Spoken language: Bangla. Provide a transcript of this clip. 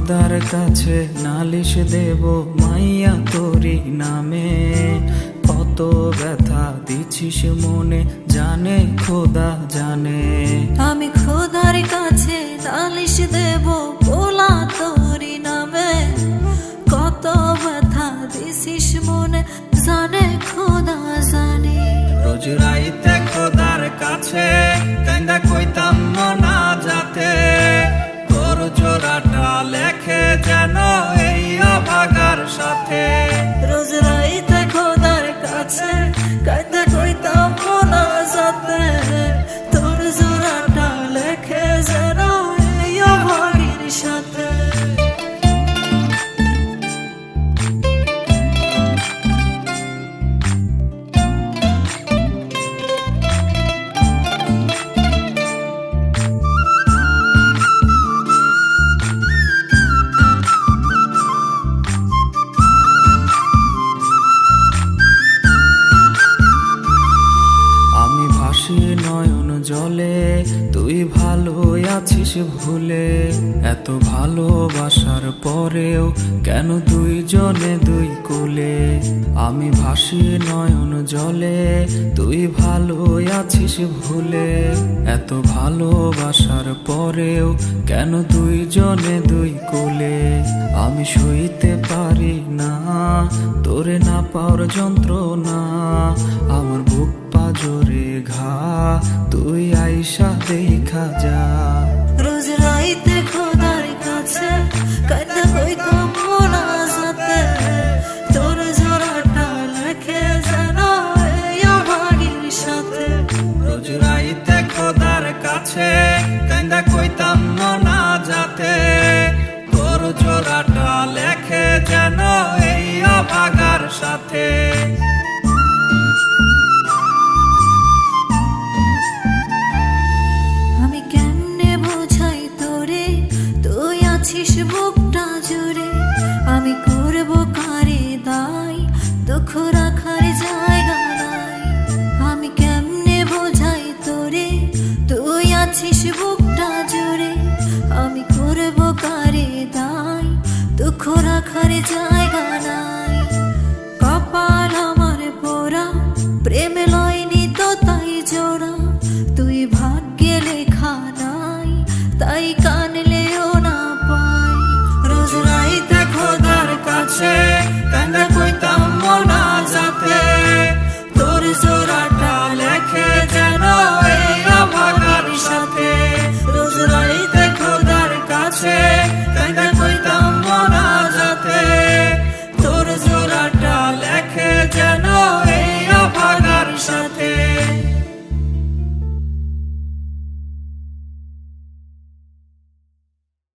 খোদার কাছে নালিশ দেব মাইয়া তোরি নামে। কত ব্যথা দিছিস মনে জানে খোদা জানে। আমি খোদার কাছে নালিশ দেব পোলা তোরি নামে। কত ব্যথা দিছিস মনে জানে খোদা জানে। রোজ রাইতে খোদার কাছে কান্দা কইতাম না যাতে তোর জোড়াটা লেখে যেন এই অভাগার সাথে। রোজ রাইতে খোদার কাছে কান্দা কইতাম না যাতে তোর জোড়াটা লেখে যেন এই অভাগীর সাথে। নয়ন জলে তুই ভালো আছিস ভুলে। এত ভালোবাসার পরেও কেন দুইজনে দুই কোলে। আমি ভাসি নয়ন জলে তুই ভালো আছিস ভুলে। এত ভালোবাসার পরেও কেন দুইজনে দুই কোলে। আমি সইতে পারি না তোরে না পাওয়ার যন্ত্রণা। আমার বুক পাজরে ঘা তুই আইসা দেখা যা। রোজ রাইতে খোদার কাছে কান্দা কইতাম না যাতে তোর জোড়াটা লেখে যেন এই অভাগীর সাথে। রোজ রাইতে খোদার কাছে কান্দা কইতাম না যাতে তোর জোড়াটা লেখে যেন এই অভাগার সাথে। বুকটা জুড়ে আমি করবো কারে দায় দুঃখ রাখার জায়গা নাই। আমি কেমনে বোঝাই তোরে তুই আছিস বুকটা জুড়ে। আমি করবো কারে দায় দুঃখ রাখার জায়গা